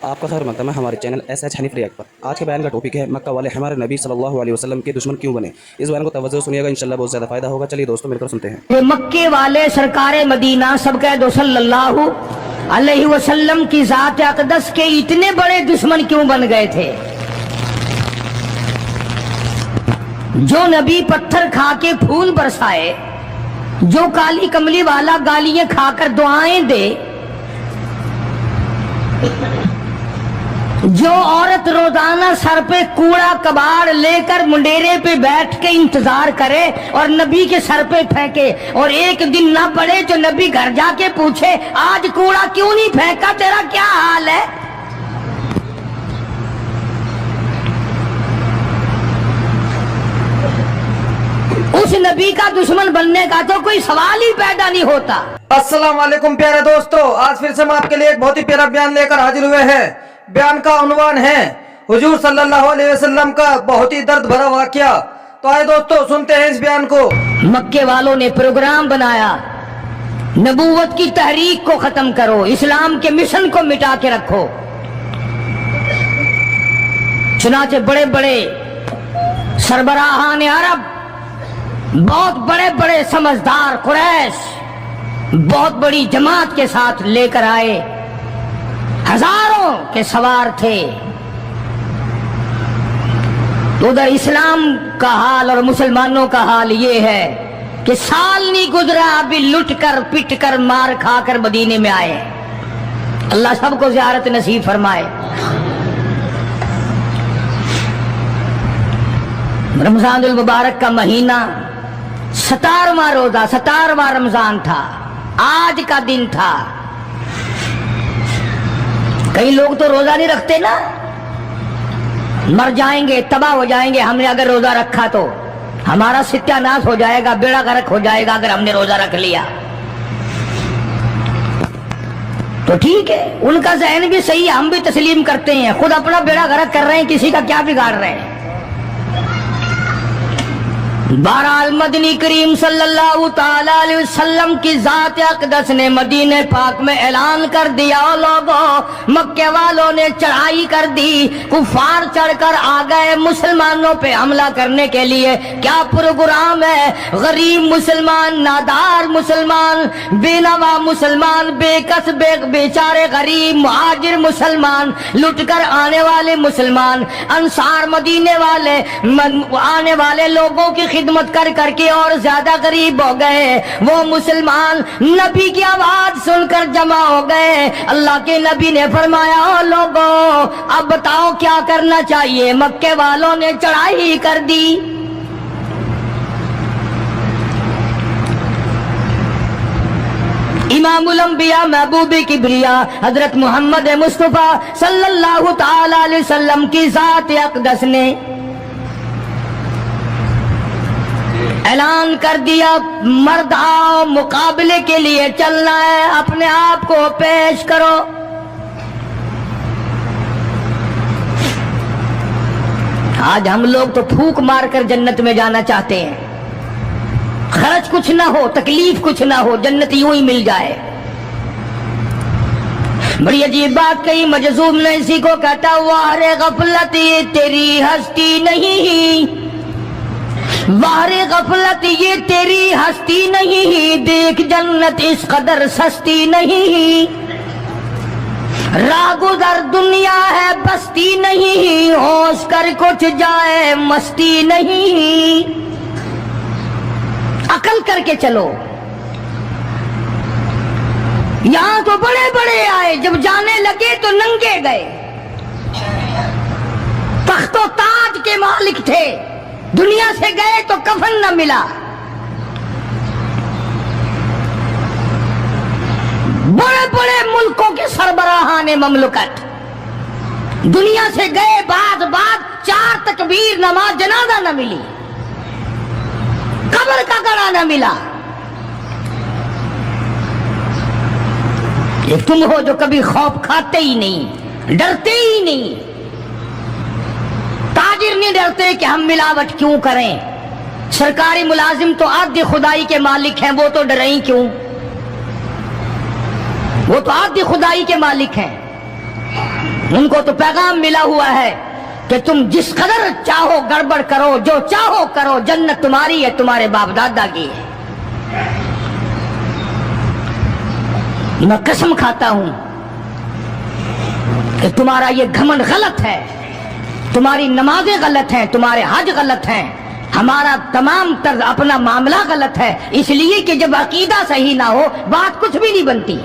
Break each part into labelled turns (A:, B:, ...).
A: आपका खैर मकदम है हमारे चैनल SH हनीफ रिएक्ट पर। आज के बयान का टॉपिक है मक्का वाले हमारे नबी सल्लल्लाहु अलैहि वसल्लम के दुश्मन क्यों बने। इस बयान को तवज्जो सुनिएगा, इंशाल्लाह बहुत ज़्यादा फायदा होगा। चलिए दोस्तों मिलकर सुनते हैं।
B: ये मक्के वाले सरकारे मदीना सब कह दो सल्लल्लाहु अलैहि वसल्लम की जात अक़दस के इतने बड़े दुश्मन क्यों बन गए थे। जो नबी पत्थर खा के फूल बरसाए, जो काली कमली वाला गालियां खाकर दुआएं दे, जो औरत रोजाना सर पे कूड़ा कबाड़ लेकर मुंडेरे पे बैठ के इंतजार करे और नबी के सर पे फेंके, और एक दिन ना पड़े तो नबी घर जाके पूछे आज कूड़ा क्यों नहीं फेंका, तेरा क्या हाल है। उस नबी का दुश्मन बनने का तो कोई सवाल ही पैदा नहीं होता।
C: अस्सलाम वालेकुम प्यारे दोस्तों, आज फिर से हम आपके लिए एक बहुत ही प्यारा बयान लेकर हाजिर हुए हैं। बयान का उन्वान है हुजूर सल्लल्लाहु अलैहि वसल्लम का बहुत ही दर्द भरा वाकया। तो आए दोस्तों सुनते हैं इस बयान को।
B: मक्के वालों ने प्रोग्राम बनाया, नबूवत की तहरीक को खत्म करो, इस्लाम के मिशन को मिटा के रखो। चुनाचे बड़े बड़े सरबराहान अरब, बहुत बड़े बड़े समझदार कुरैश बहुत बड़ी जमात के साथ लेकर आए, हजारों के सवार थे। उधर इस्लाम का हाल और मुसलमानों का हाल ये है कि साल नहीं गुजरा अभी लुट कर पिट कर मार खाकर मदीने में आए। अल्लाह सबको ज़ियारत नसीब फरमाए। रमजानुल मुबारक का महीना 17वां रोजा 17वां रमजान था, आज का दिन था। कई लोग तो रोजा नहीं रखते ना, मर जाएंगे तबाह हो जाएंगे। हमने अगर रोजा रखा तो हमारा सत्यानाश हो जाएगा, बेड़ा गर्क हो जाएगा अगर हमने रोजा रख लिया तो ठीक है, उनका ज़हन भी सही है, हम भी तस्लीम करते हैं। खुद अपना बेड़ा गर्क कर रहे हैं, किसी का क्या बिगाड़ रहे हैं। बहरहाल मदनी करीम सल्लल्लाहु ताला अलैहि वसल्लम की जात अक़दस ने मदीने पाक में ऐलान कर दिया, लोगों मक्के वालों ने चढ़ाई कर दी, कुफार चढ़कर आ गए मुसलमानों पे हमला करने के लिए। क्या प्रोग्राम है। गरीब मुसलमान, नादार मुसलमान, बेनवा मुसलमान, बेकस बेचारे गरीब मुहाजिर मुसलमान, लुट कर आने वाले मुसलमान, अंसार मदीने वाले आने वाले लोगों की खिदमत कर करके और ज्यादा गरीब हो गए। वो मुसलमान नबी की आवाज सुनकर जमा हो गए। अल्लाह के नबी ने फरमाया, ओ लोगों अब बताओ क्या करना चाहिए। मक्के वालों ने चढ़ाई कर दी। इमामुल अंबिया महबूबे किब्रिया हजरत मोहम्मद मुस्तफा सल्लल्लाहु ताला अलैहि वसल्लम की जात अक़दस ने ऐलान कर दिया, मर्द आओ मुकाबले के लिए चलना है, अपने आप को पेश करो। आज हम लोग तो फूंक मारकर जन्नत में जाना चाहते हैं, खर्च कुछ ना हो, तकलीफ कुछ ना हो, जन्नत यूं ही मिल जाए। बड़ी अजीब बात कही मजज़ूब ने इसी को कहता, वारे गफलत ये तेरी हस्ती नहीं, वारे गफलत ये तेरी हस्ती नहीं, देख जन्नत इस कदर सस्ती नहीं, रागुदर दुनिया है बस्ती नहीं, होश कर कुछ जाए मस्ती नहीं। अकल करके चलो। यहां तो बड़े बड़े आए, जब जाने लगे तो नंगे गए। तख्तो ताज के मालिक थे, दुनिया से गए तो कफन न मिला। बड़े बड़े मुल्कों के सरबराहाने ममलकत दुनिया से गए, बाद 4 तकबीर नमाज जनाजा न मिली, कब्र का गड़ा न मिला। एक तुम हो जो कभी खौफ खाते ही नहीं, डरते ही नहीं। ताजिर नहीं डरते कि हम मिलावट क्यों करें। सरकारी मुलाजिम तो आद्य खुदाई के मालिक हैं, वो तो डरे ही क्यों। वो तो आद्य खुदाई के मालिक हैं। उनको तो पैगाम मिला हुआ है कि तुम जिस कदर चाहो गड़बड़ करो, जो चाहो करो, जन्नत तुम्हारी है, तुम्हारे बाप दादा की है। मैं कसम खाता हूं कि तुम्हारा ये घमंड गलत है, तुम्हारी नमाजें गलत हैं, तुम्हारे हज गलत हैं, हमारा तमाम तर्ज अपना मामला गलत है, इसलिए कि जब अकीदा सही ना हो बात कुछ भी नहीं बनती।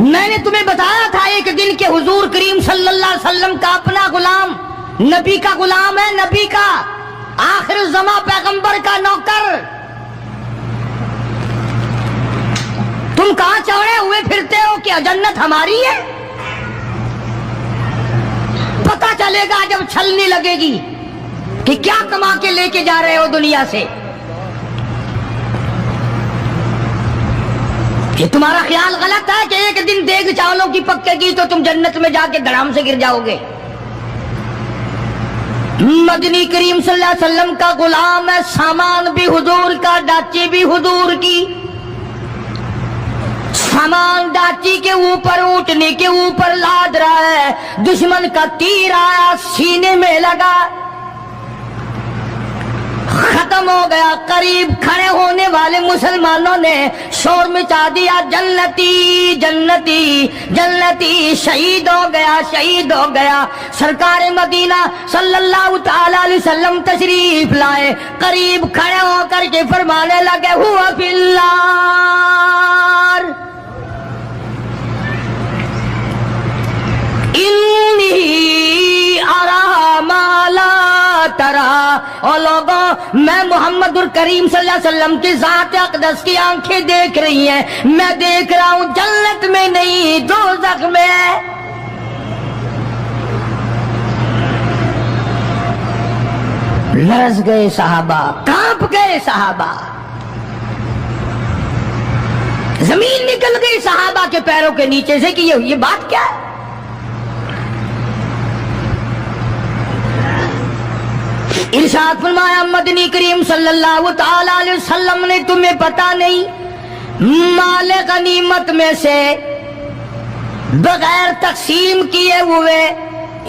B: मैंने तुम्हें बताया था एक दिन के हुजूर करीम सल्लल्लाहु अलैहि वसल्लम का अपना गुलाम, नबी का गुलाम है, नबी का आखिर ज़मा पैगंबर का नौकर। तुम कहां चढ़े हुए फिरते हो कि जन्नत हमारी है? पता चलेगा जब छलनी लगेगी कि क्या कमा के लेके जा रहे हो दुनिया से। ये तुम्हारा ख्याल गलत है कि एक दिन देग चावलों की पक्केगी तो तुम जन्नत में जाके धड़ाम से गिर जाओगे। मदनी करीम सल्लल्लाहु अलैहि वसल्लम का गुलाम है, सामान भी हुजूर का, डाची भी हुजूर की। सामान डाची के ऊपर, ऊँटने के ऊपर लाद रहा है, दुश्मन का तीर आया, सीने में लगा, खत्म हो गया। करीब खड़े होने वाले मुसलमानों ने शोर मचा दिया, जन्नती जन्नती जन्नती, शहीद हो गया, शहीद हो गया। सरकार मदीना सल्लल्लाहु ताला अलैहि वसल्लम तशरीफ लाए, करीब खड़े होकर के फरमाने लगे, हुआ फिल्लार, इन्नी अरा माला तरा। और लोगों, मैं मुहम्मदुर करीम सल्लल्लाहु अलैहि वसल्लम की ज़ात अक़दस की आंखें देख रही हैं, मैं देख रहा हूं जन्नत में नहीं दोज़ख में। लरज़ गए सहाबा, कांप गए सहाबा, जमीन निकल गई सहाबा के पैरों के नीचे से कि ये बात क्या है। इरशाद फरमाया मदनी करीम सल्लल्लाहु ताला अलैहि वसल्लम ने, तुम्हें पता नहीं, माले गनीमत में से बगैर तकसीम किए हुए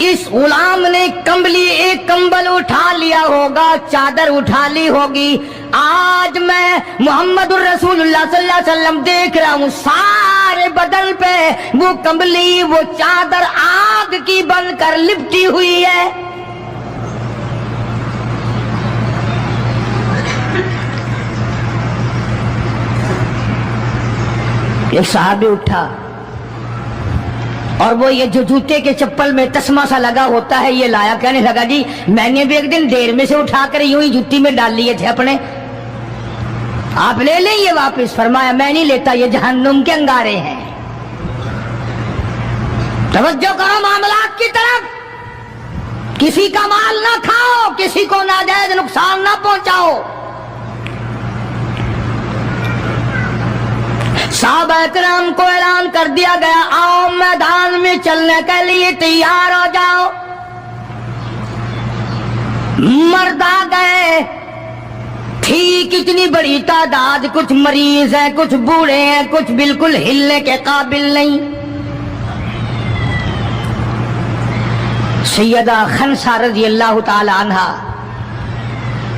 B: इस गुलाम ने कंबली, एक कंबल उठा लिया होगा, चादर उठा ली होगी। आज मैं मुहम्मद रसूलुल्लाह सल्लल्लाहु अलैहि वसल्लम देख रहा हूँ, सारे बदन पे वो कंबली, वो चादर आग की बनकर लिपटी हुई है। एक सहाबी उठा और वो ये जो जूते के चप्पल में तस्मा सा लगा होता है ये लाया, कहने लगा जी मैंने भी एक दिन देर में से उठाकर यूं ही जूती में डाल लिए थे अपने, आप ले लें ये वापस। फरमाया मैं नहीं लेता, ये जहन्नुम के अंगारे हैं। तवज्जो करो मामलात की तरफ, किसी का माल ना खाओ, किसी को नाजायज नुकसान ना पहुंचाओ। साहबा इकराम को ऐलान कर दिया गया, आओ मैदान में चलने के लिए तैयार हो जाओ। मर्द आ गए, थी कितनी बड़ी तादाद, कुछ मरीज हैं, कुछ बूढ़े हैं, कुछ बिल्कुल हिलने के काबिल नहीं। सैयदा खनसा रज़ी अल्लाह ताला अन्हा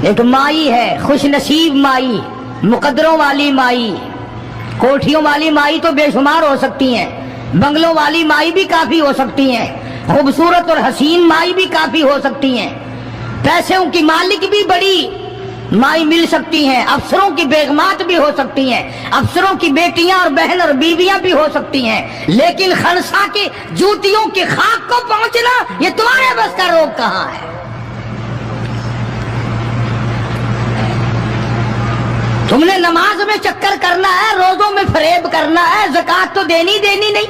B: एक माई है, खुश नसीब माई, मुकद्दरों वाली माई। कोठियों वाली माई तो बेशुमार हो सकती हैं, बंगलों वाली माई भी काफी हो सकती हैं, खूबसूरत और हसीन माई भी काफी हो सकती हैं, पैसों की मालिक भी बड़ी माई मिल सकती हैं, अफसरों की बेगमात भी हो सकती हैं, अफसरों की बेटियां और बहन और बीवियां भी हो सकती हैं। लेकिन खनसा की जूतियों की खाक को पहुंचना ये तुम्हारे बस का रोग कहां है। तुमने नमाज में चक्कर करना है, रोजों में फरेब करना है, ज़कात तो देनी नहीं,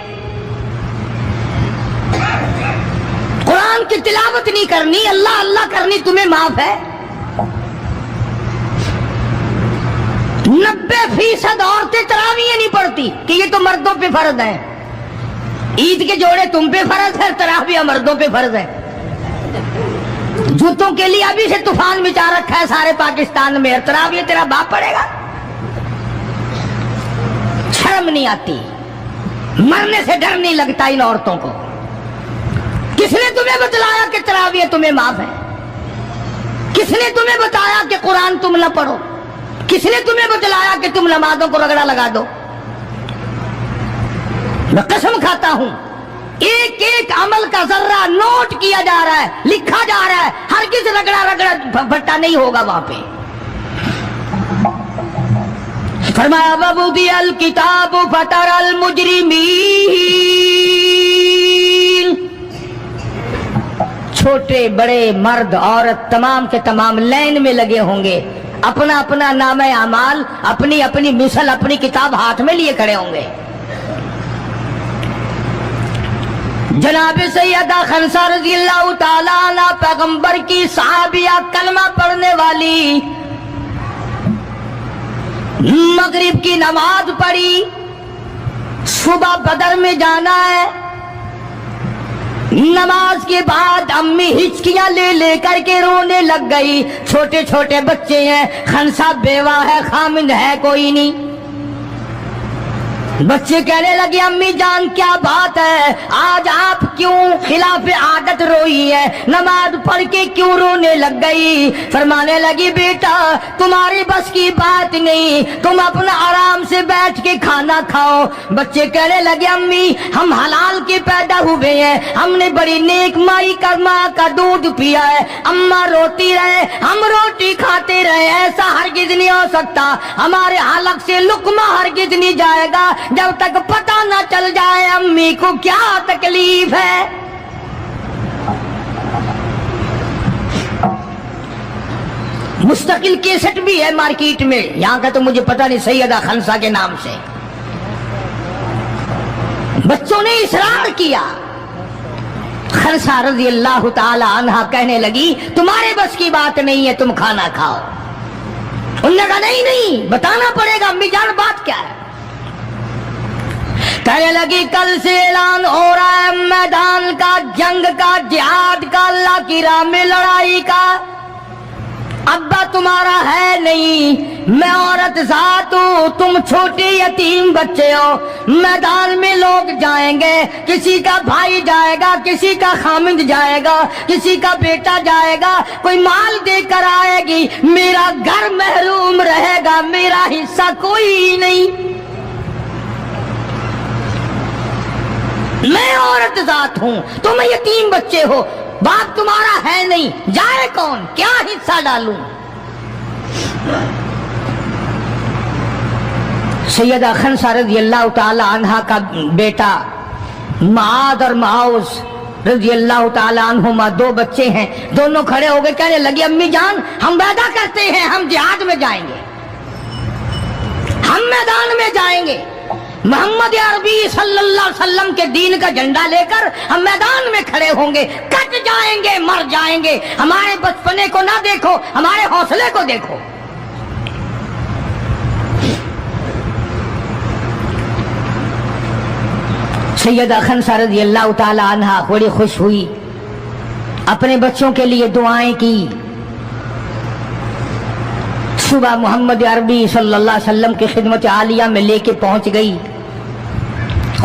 B: कुरान की तिलावत नहीं करनी, अल्लाह अल्लाह करनी तुम्हें माफ है। 90% औरतें तरावियां नहीं पढ़ती कि ये तो मर्दों पे फर्ज है। ईद के जोड़े तुम पे फर्ज है, तरावियां मर्दों पे फर्ज है। जूतों के लिए अभी से तूफान मचा रखा है सारे पाकिस्तान में, तरावियां तेरा बाप पड़ेगा, शर्म नहीं आती। मरने से डर नहीं लगता इन औरतों को। किसने तुम्हें बतलाया कि तरावियां तुम्हें माफ है? किसने तुम्हें बताया कि कुरान तुम न पढ़ो? किसने तुम्हें बतलाया कि तुम नमाजों को रगड़ा लगा दो? मैं कसम खाता हूं, एक एक अमल का जर्रा नोट किया जा रहा है, लिखा जा रहा है, हर किस रगड़ा रगड़ा भट्टा नहीं होगा वहां पे। फरमाया वबुदी अल किताब फतरल मुजरिमीन, छोटे बड़े मर्द औरत तमाम के तमाम लाइन में लगे होंगे, अपना अपना नामे अमाल, अपनी अपनी मिसल, अपनी किताब हाथ में लिए खड़े होंगे। जनाब सैयदा खनसा रज़ियल्लाहु ताला अन्हा पैगंबर की सहाबिया, कलमा पढ़ने वाली, मगरिब की नमाज पढ़ी, सुबह बदर में जाना है, नमाज के बाद अम्मी हिचकियां ले लेकर के रोने लग गई। छोटे छोटे बच्चे हैं, खनसा बेवा है, खामिद है कोई नहीं। बच्चे कहने लगे अम्मी जान क्या बात है, आज आप क्यों खिलाफ आदत रोई है, नमाज पढ़ के क्यों रोने लग गई? फरमाने लगी बेटा तुम्हारी बस की बात नहीं, तुम अपना आराम से बैठ के खाना खाओ। बच्चे कहने लगे अम्मी हम हलाल के पैदा हुए हैं, हमने बड़ी नेक माई का माँ का दूध पिया है, अम्मा रोती रहे हम रोटी खाते रहे, ऐसा हरगिज नहीं हो सकता, हमारे हलक से लुकमा हरगिज नहीं जाएगा जब तक पता ना चल जाए अम्मी को क्या तकलीफ है। मुस्तकिल केसेट भी है मार्केट में, यहां का तो मुझे पता नहीं, सैयदा खनसा के नाम से। बच्चों ने इसरार किया, खनसा रज़ियल्लाहु ताला अन्हा कहने लगी तुम्हारे बस की बात नहीं है, तुम खाना खाओ। उन्होंने कहा नहीं नहीं बताना पड़ेगा अम्मी जान बात क्या है। कहने लगी कल से ऐलान हो रहा है मैदान का, जंग का, जिहाद का, अल्लाह की राह में लड़ाई का। अब्बा तुम्हारा है नहीं, मैं औरत जात हूं, तुम छोटे यतीम बच्चे हो, मैदान में लोग जाएंगे, किसी का भाई जाएगा, किसी का खामिद जाएगा, किसी का बेटा जाएगा, कोई माल देकर आएगी, मेरा घर महरूम रहेगा, मेरा हिस्सा कोई नहीं। मैं औरत जात हूं, तुम यतीम बच्चे हो, बाप तुम्हारा है नहीं, जाए कौन, क्या हिस्सा डालूं? सैयदा खनसा रज़ियल्लाहु ताला अन्हा का बेटा माद और माउस रज़ियल्लाहु ताला अन्हुमा, दो बच्चे हैं, दोनों खड़े हो गए, कहने लगे अम्मी जान हम वादा करते हैं हम जिहाद में जाएंगे, हम मैदान में जाएंगे, मोहम्मद अरबी सल्लल्लाहु अलैहि वसल्लम के दीन का झंडा लेकर हम मैदान में खड़े होंगे, कट जाएंगे, मर जाएंगे, हमारे बचपने को ना देखो, हमारे हौसले को देखो। सैयदा खनसा रज़ियल्लाहु ताला अन्हा बड़ी खुश हुई, अपने बच्चों के लिए दुआएं की। सुबह मोहम्मद अरबी सल्लल्लाहु अलैहि वसल्लम की खिदमत आलिया में लेके पहुंच गई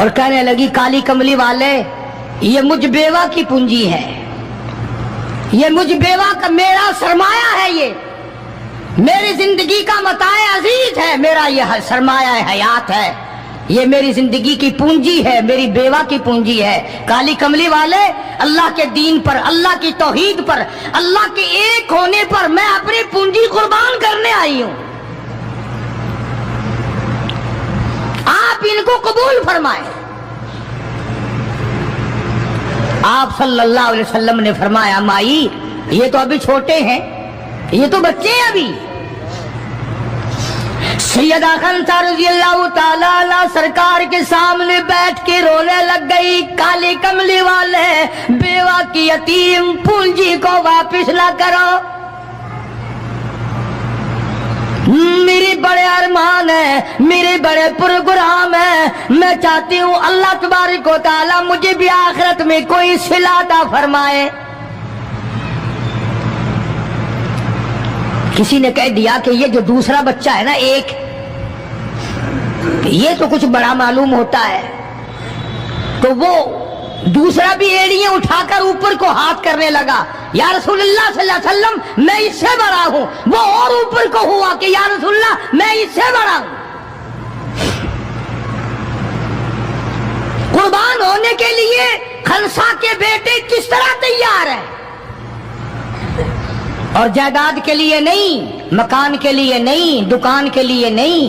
B: और कहने लगी काली कमली वाले ये मुझ बेवा की पूंजी है, ये मुझ बेवा का मेरा सरमाया है, ये मेरी जिंदगी का मताए अजीज है, मेरा यह सरमाया हयात है, ये मेरी जिंदगी की पूंजी है, मेरी बेवा की पूंजी है। काली कमली वाले अल्लाह के दीन पर, अल्लाह की तौहीद पर, अल्लाह के एक होने पर मैं अपनी पूंजी कुर्बान करने आई हूं, आप इनको कबूल फरमाए। आप सल्लल्लाहु अलैहि वसल्लम ने फरमाया माई ये तो अभी छोटे हैं, ये तो बच्चे हैं अभी। सैयदा खनसा रज़ियल्लाहु ताला अन्हा सरकार के सामने बैठ के रोने लग गई, काली कमली वाले बेवा की यतीम पूंजी को वापस ला करो, मेरे बड़े अरमान है, मेरे बड़े प्रोग्राम है, मैं चाहती हूँ अल्लाह तबारक व तआला मुझे भी आखिरत में कोई सिला अता फरमाए। किसी ने कह दिया कि ये जो दूसरा बच्चा है ना एक, ये तो कुछ बड़ा मालूम होता है, تو وہ دوسرا بھی ایڑیاں اٹھا کر اوپر کو ہاتھ کرنے لگا, یا رسول اللہ صلی اللہ علیہ وسلم میں اس سے بڑا ہوں. وہ اور اوپر کو ہوا کہ یا رسول اللہ میں اس سے بڑا ہوں. قربان ہونے کے لیے خنسا کے بیٹے کس طرح تیار ہیں, اور جائیداد کے لیے نہیں, مکان کے لیے نہیں, دکان کے لیے نہیں,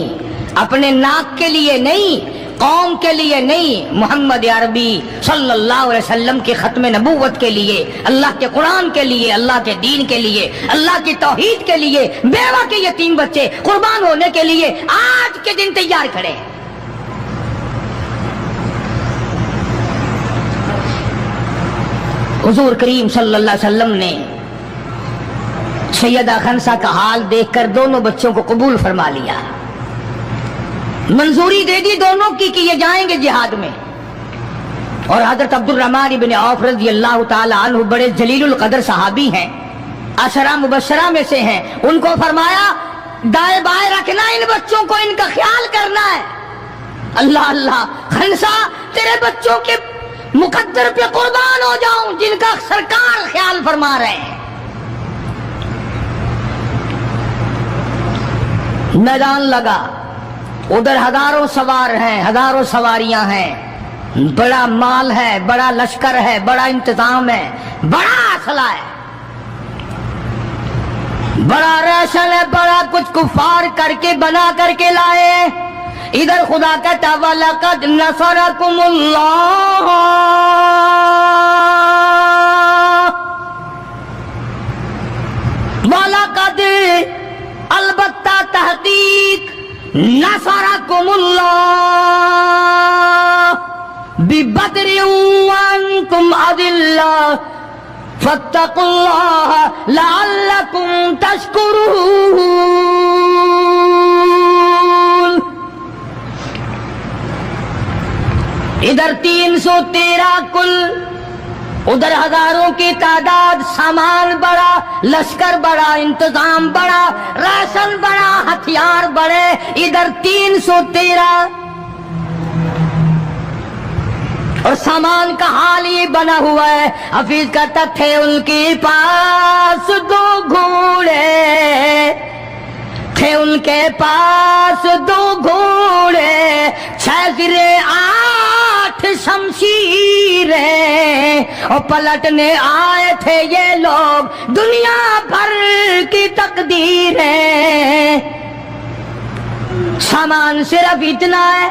B: اپنے ناک کے لیے نہیں, قوم کے لیے نہیں, محمد عربی صلی اللہ علیہ وسلم کے ختم نبوت کے لیے, اللہ کے قرآن کے لیے, اللہ کے دین کے لیے, اللہ کی توحید کے لیے, بیوہ کے یتیم بچے قربان ہونے کے لیے آج کے دن تیار کھڑے. حضور کریم صلی اللہ علیہ وسلم نے سیدہ خنسا کا حال دیکھ کر دونوں بچوں کو قبول فرما لیا, منظوری دے دی دونوں کی کہ یہ جائیں گے جہاد میں. اور حضرت عبد الرحمن ابن عوف رضی اللہ تعالی عنہ بڑے جلیل القدر صحابی ہیں, عشرہ مبشرہ میں سے ہیں. ان کو فرمایا دائیں بائیں رکھنا ان بچوں کو, ان کا خیال کرنا ہے. اللہ اللہ, خنسا تیرے بچوں کے مقدر پہ قربان ہو جاؤں جن کا سرکار خیال فرما رہے ہیں. میدان لگا, ادھر ہزاروں سوار ہیں, ہزاروں سواریاں ہیں, بڑا مال ہے, بڑا لشکر ہے, بڑا انتظام ہے, بڑا اسلحہ ہے, بڑا ریشن ہے, بڑا کچھ کفار کر کے بنا کر کے لائے. ادھر خدا کہتا وَلَقَدْ نَصَرَكُمُ اللَّهُ, وَلَقَدْ البتہ تحقیق نصرکم اللہ ببدر وانتم اذلہ فاتقوا اللہ لعلکم تشکرون. ادھر 313 کل, ادھر ہزاروں کی تعداد, سامان بڑا, لشکر بڑا, انتظام بڑا, راشن بڑا, ہتھیار بڑے. ادھر 313 اور سامان کا حال یہ بنا ہوا ہے. حفیظ کہتا تھے ان کے پاس 2 گھوڑے, تھے ان کے پاس 2 گھوڑے, 6 زرے 8 شمشیریں, اور پلٹنے آئے تھے یہ لوگ دنیا بھر کی تقدیریں. سامان صرف اتنا ہے,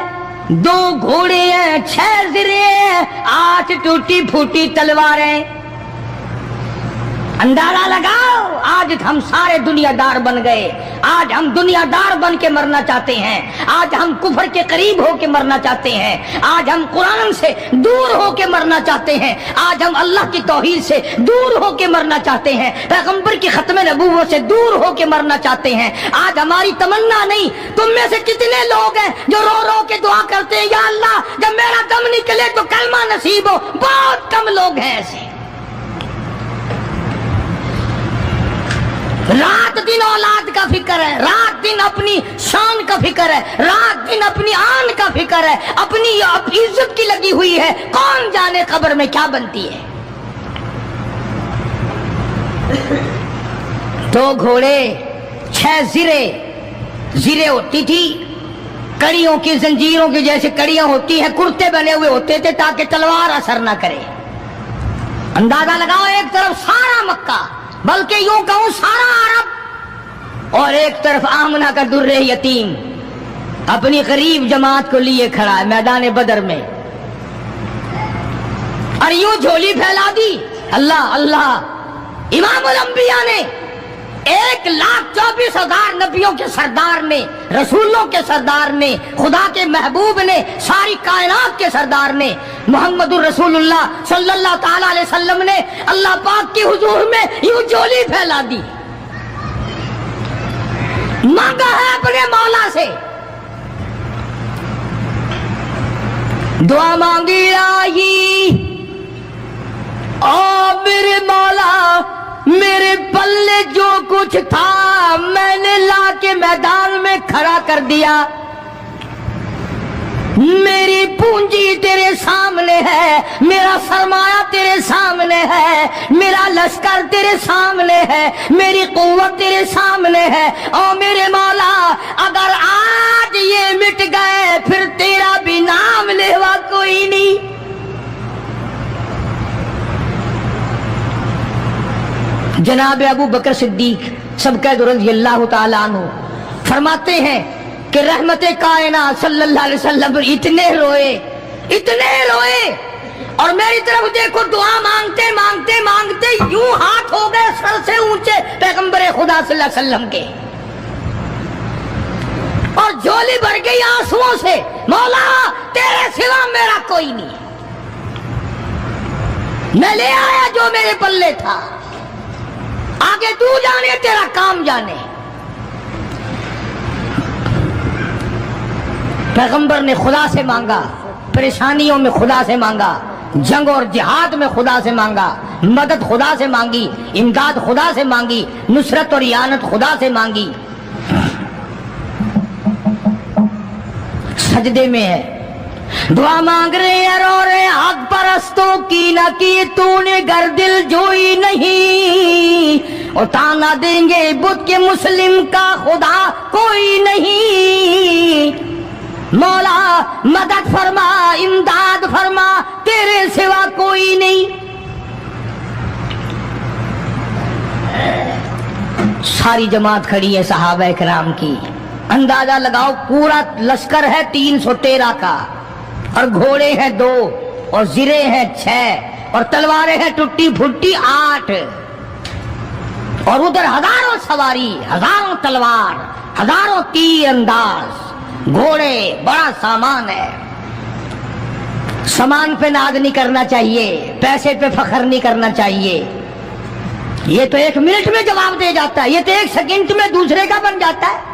B: 2 گھوڑے ہیں, 6 زرے, 8 ٹوٹی پھوٹی تلواریں. اندازہ لگاؤ, آج ہم سارے دنیا دار بن گئے. آج ہم دنیا دار بن کے مرنا چاہتے ہیں. آج ہم کفر کے قریب ہو کے مرنا چاہتے ہیں. آج ہم قرآن سے دور ہو کے مرنا چاہتے ہیں. آج ہم اللہ کی توحید سے دور ہو کے مرنا چاہتے ہیں. پیغمبر کی ختم نبوت سے دور ہو کے مرنا چاہتے ہیں. آج ہماری تمنا نہیں. تم میں سے کتنے لوگ ہیں جو رو رو کے دعا کرتے ہیں یا اللہ جب میرا دم نکلے تو کلمہ نصیب ہو؟ بہت کم لوگ ہیں ایسے. رات دن اولاد کا فکر ہے, رات دن اپنی شان کا فکر ہے, رات دن اپنی آن کا فکر ہے, اپنی عزت کی لگی ہوئی ہے. کون جانے قبر میں کیا بنتی ہے. 2 گھوڑے, 6 زرے, زرے ہوتی تھی کڑیوں کی, زنجیروں کی جیسے کڑیاں ہوتی ہیں, کرتے بنے ہوئے ہوتے تھے تاکہ تلوار اثر نہ کرے. اندازہ لگاؤ, ایک طرف سارا مکہ, بلکہ یوں کہوں سارا عرب, اور ایک طرف آمنہ کا در یتیم اپنی غریب جماعت کو لیے کھڑا ہے میدان بدر میں, اور یوں جھولی پھیلا دی. اللہ اللہ, امام الانبیاء نے 1,24,000 نبیوں کے سردار نے, رسولوں کے سردار نے, خدا کے محبوب نے, ساری کائنات کے سردار نے, محمد الرسول اللہ صلی اللہ تعالی علیہ وسلم نے اللہ پاک کی حضور میں یوں جھولی پھیلا دی. مانگا ہے اپنے مولا سے, دعا مانگی آئی, او میرے مولا میرے پلے جو کچھ تھا میں نے لا کے میدان میں کھڑا کر دیا. میری پونجی تیرے سامنے ہے, میرا سرمایہ تیرے سامنے ہے، میرا لشکر تیرے سامنے ہے، میری قوت تیرے سامنے ہے، اور میرے مولا اگر آج یہ مٹ گئے پھر تیرا بھی نام لیوا کوئی نہیں۔ جناب ابو بکر صدیق سبقہ رضی اللہ تعالیٰ عنہ فرماتے ہیں کہ رحمت کائنات صلی اللہ علیہ وسلم اتنے روئے اور میری طرف دیکھو، دعا مانگتے مانگتے مانگتے یوں ہاتھ ہو گئے سر سے اونچے پیغمبر خدا صلی اللہ علیہ وسلم کے، اور جھولی بھر گئی آنسوؤں سے، مولا تیرے سوا میرا کوئی نہیں، میں لے آیا جو میرے پلے تھا، آگے تو جانے تیرا کام جانے۔ پیغمبر نے خدا سے مانگا، پریشانیوں میں خدا سے مانگا، جنگ اور جہاد میں خدا سے مانگا، مدد خدا سے مانگی، امداد خدا سے مانگی، نصرت اور اعانت خدا سے مانگی۔ سجدے میں ہے، دعا مانگ رہے ہیں، رو رہے ہیں، حق پرستوں کی نہ کی تو نے گر دل جوئی نہیں، اور تانا دیں گے بت کے مسلم کا خدا کوئی نہیں، مولا مدد فرما امداد فرما تیرے سوا کوئی نہیں۔ ساری جماعت کھڑی ہے صحابہ کرام کی، اندازہ لگاؤ پورا لشکر ہے 313 کا، اور گھوڑے ہیں 2 اور زرے ہیں 6 اور تلواریں ہیں ٹوٹی پھوٹی 8، اور ادھر ہزاروں سواری، ہزاروں تلوار، ہزاروں تیر انداز، گھوڑے، بڑا سامان ہے۔ سامان پہ ناز نہیں کرنا چاہیے، پیسے پہ فخر نہیں کرنا چاہیے، یہ تو 1 منٹ میں جواب دے جاتا ہے، یہ تو 1 سیکنڈ میں دوسرے کا بن جاتا ہے۔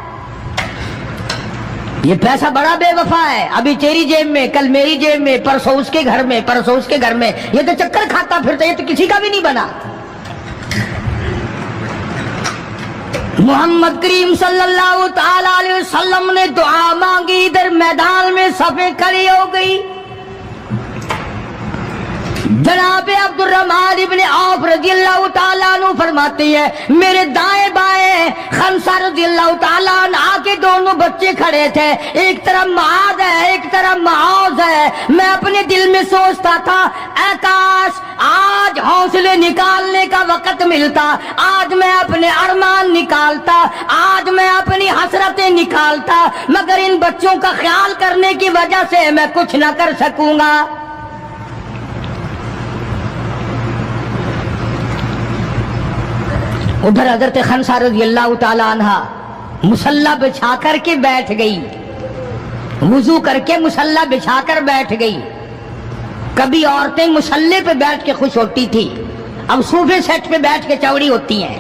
B: یہ پیسہ بڑا بے وفا ہے، ابھی تیری جیب میں، کل میری جیب میں، پرسوں اس کے گھر میں، پرسوں اس کے گھر میں، یہ تو چکر کھاتا پھرتا، یہ تو کسی کا بھی نہیں بنا۔ محمد کریم صلی اللہ تعالی علیہ وسلم نے دعا مانگی، ادھر میدان میں صفیں کھڑی ہو گئی۔ جناب عبد الرحمن ابن عوف رضی اللہ تعالیٰ عنہ فرماتے ہیں، میرے دائیں بائیں خنسہ رضی اللہ تعالیٰ عنہ کے دونوں بچے کھڑے تھے، ایک طرف معاذ ہے ایک طرف معوذ ہے۔ میں اپنے دل میں سوچتا تھا، اے کاش آج حوصلے نکالنے کا وقت ملتا، آج میں اپنے ارمان نکالتا، آج میں اپنی حسرتیں نکالتا، مگر ان بچوں کا خیال کرنے کی وجہ سے میں کچھ نہ کر سکوں گا۔ ادھر حضرت خنسہ رضی اللہ تعالی عنہ مصلی بچھا کر کے بیٹھ گئی، وضو کر کے مصلی بچھا کر بیٹھ گئی۔ کبھی عورتیں مصلی پہ بیٹھ کے خوش ہوتی تھی، اب صوفے سیٹ پہ بیٹھ کے چوڑی ہوتی ہیں،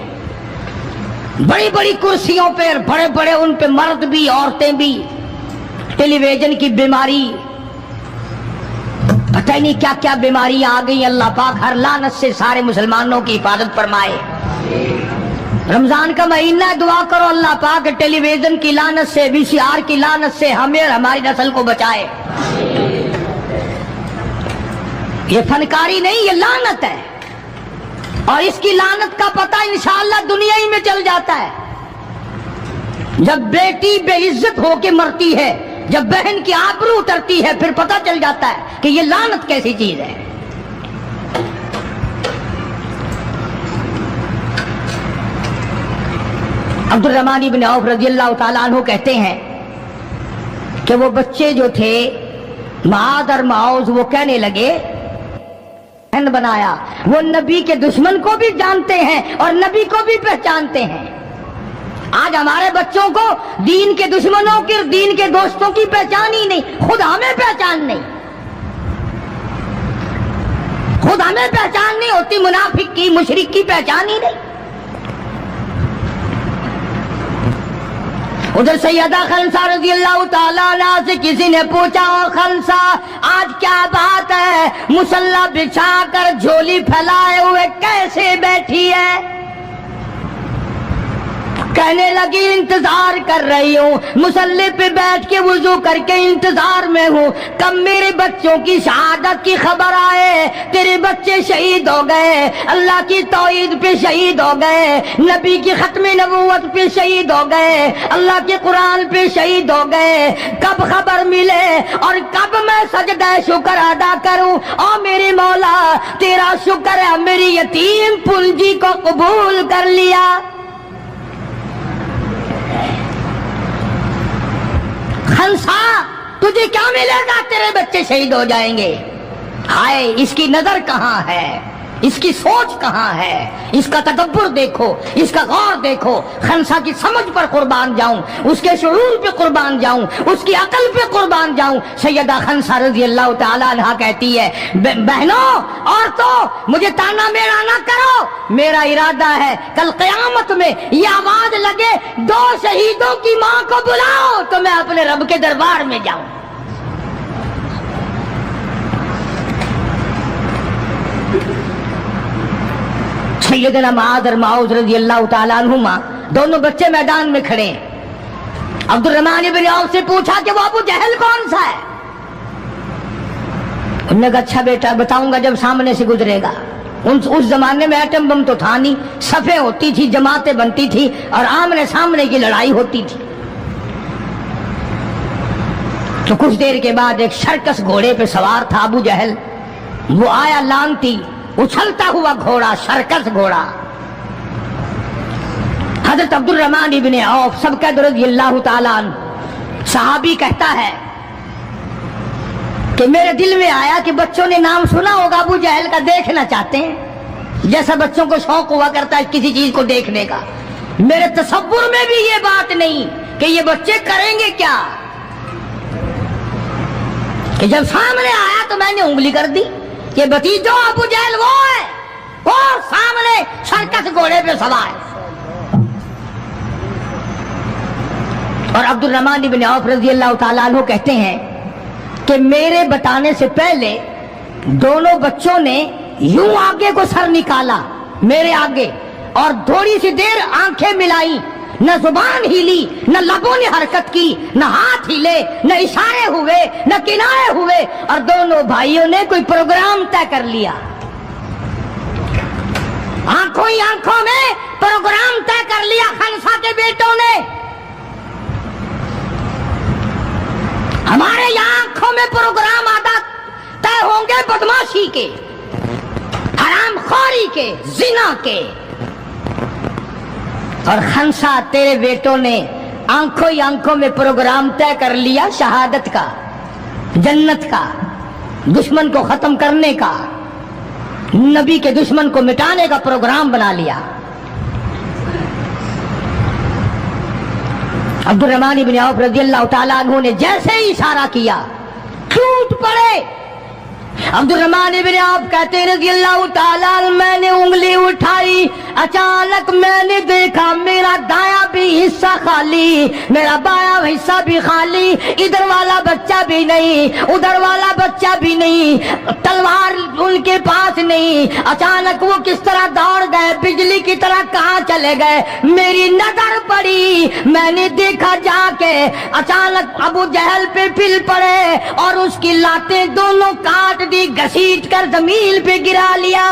B: بڑی بڑی کرسیوں پہ، بڑے بڑے ان پہ مرد بھی عورتیں بھی۔ ٹیلی ویژن کی بیماری، پتہ ہی نہیں کیا کیا بیماریاں آ گئی، اللہ پاک ہر لعنت سے سارے مسلمانوں کی حفاظت فرمائے۔ رمضان کا مہینہ، دعا کرو اللہ پاک ٹیلی ویژن کی لعنت سے، VCR کی لعنت سے ہمیں اور ہماری نسل کو بچائے۔ یہ فنکاری نہیں، یہ لعنت ہے، اور اس کی لعنت کا پتہ انشاءاللہ دنیا ہی میں چل جاتا ہے۔ جب بیٹی بے عزت ہو کے مرتی ہے، جب بہن کی آبرو اترتی ہے، پھر پتہ چل جاتا ہے کہ یہ لعنت کیسی چیز ہے۔ عبد الرحمن بن عوف رضی اللہ تعالیٰ عنہ کہتے ہیں کہ وہ بچے جو تھے معاذ اور معوذ، وہ کہنے لگے بنایا، وہ نبی کے دشمن کو بھی جانتے ہیں اور نبی کو بھی پہچانتے ہیں۔ آج ہمارے بچوں کو دین کے دشمنوں کی، دین کے دوستوں کی پہچان ہی نہیں، خود ہمیں پہچان نہیں، خود ہمیں پہچان نہیں ہوتی، منافق کی، مشرک کی پہچان ہی نہیں۔ ادھر سیدہ خنسہ رضی اللہ تعالیٰ عنہ سے کسی نے پوچھا، اور خنسہ آج کیا بات ہے، مصلی بچھا کر جھولی پھیلائے ہوئے کیسے بیٹھی ہے؟ कहने लगी इंतजार कर रही हूँ, मुसल्ले पे बैठ के वुजू करके इंतजार में हूँ कब मेरे बच्चों की शहादत की खबर आए। तेरे बच्चे शहीद हो गए, अल्लाह की तौहीद पे शहीद हो गए, नबी की खत्म नबूवत पे शहीद हो गए, अल्लाह के कुरान पे शहीद हो गए। कब खबर मिले और कब मैं सजदा शुक्र अदा करूं। और मेरे मौला तेरा शुक्र है मेरी यतीम पूंजी को कबूल कर लिया। खंसा तुझे क्या मिलेगा, तेरे बच्चे शहीद हो जाएंगे। हाय इसकी नजर कहाँ है, इसकी सोच कहाँ है, इसका तदब्बर देखो, इसका गौर देखो। खंसा की समझ पर कुर्बान जाऊं, उसके शुऊर पे कुर्बान जाऊं, उसकी अकल पे कुर्बान जाऊं। सैयदा खंसा रज़ी अल्लाह तआला अन्हा कहती है, बहनों औरतों मुझे ताना मेरा ना करो, मेरा इरादा है कल क़यामत में ये आवाज लगे 2 शहीदों की माँ को बुलाओ तो मैं अपने रब के दरबार में जाऊं। सैयदना मुआज़ और माऊज़ रज़ी अल्लाह तआला अन्हुमा दोनों बच्चे मैदान में खड़े हैं। अब्दुर्रहमान इब्न औफ से पूछा कि वो अबू जहल कौन सा है। उन्होंने कहा अच्छा बेटा बताऊंगा जब सामने से गुजरेगा। उस जमाने में एटम बम तो था नहीं, सफे होती थी, जमातें बनती थी और आमने सामने की लड़ाई होती थी। तो कुछ देर के बाद एक सर्कस घोड़े पे सवार था अबू जहल। वो आया लानती उछलता हुआ घोड़ा, सर्कस घोड़ा। हजरत अब्दुर्रहमान इब्न औफ सबका रज़ियल्लाहु ताला अन्हु सहाबी कहता है कि मेरे दिल में आया कि बच्चों ने नाम सुना होगा अबू जहल का, देखना चाहते हैं जैसा बच्चों को शौक हुआ करता है किसी चीज को देखने का। मेरे तसव्वुर में भी ये बात नहीं कि ये बच्चे करेंगे क्या, कि जब सामने आया तो मैंने उंगली कर दी कि भतीजो अबू जहल वो है, वो सामने सर्कस घोड़े पे सवार। और अब्दुर्रहमान इब्न औफ रज़ियल्लाहु ताला अन्हु कहते हैं कि मेरे बताने से पहले दोनों बच्चों ने यूं आगे को सर निकाला मेरे आगे और थोड़ी सी देर आंखें मिलाई, न जुबान हिली, न लबों ने हरकत की, न हाथ हिले, न इशारे हुए, न किनारे हुए और दोनों भाइयों ने कोई प्रोग्राम तय कर लिया। आंखों ही आंखों में प्रोग्राम तय कर लिया खंसा के बेटों ने। हमारे यहाँ आंखों में प्रोग्राम आदा तय होंगे बदमाशी के, हरामखोरी के, जिना के। और खंसा तेरे बेटों ने आंखों ही आंखों में प्रोग्राम तय कर लिया शहादत का, जन्नत का, दुश्मन को खत्म करने का, नबी के दुश्मन को मिटाने का प्रोग्राम बना लिया। अब्दुर्रहमान इब्न औफ रज़ियल्लाहु ताला अन्हु ने जैसे ही इशारा किया टूट पड़े। अब्दुर्रहमान इब्न औफ कहते रज़ियल्लाहु ताला मैंने उंगली उठाई, अचानक मैंने देखा मेरा दाया भी हिस्सा खाली, मेरा बाया हिस्सा भी खाली, इधर वाला बच्चा भी नहीं, उधर वाला बच्चा भी नहीं, तलवार उनके पास नहीं। अचानक वो किस तरह दौड़ गए, बिजली की तरह कहाँ चले गए। मेरी नजर पड़ी, मैंने देखा जाके अचानक अबू जहल पे पिल पड़े और उसकी लातें दोनों काट दी, घसीट कर जमीन पे गिरा लिया।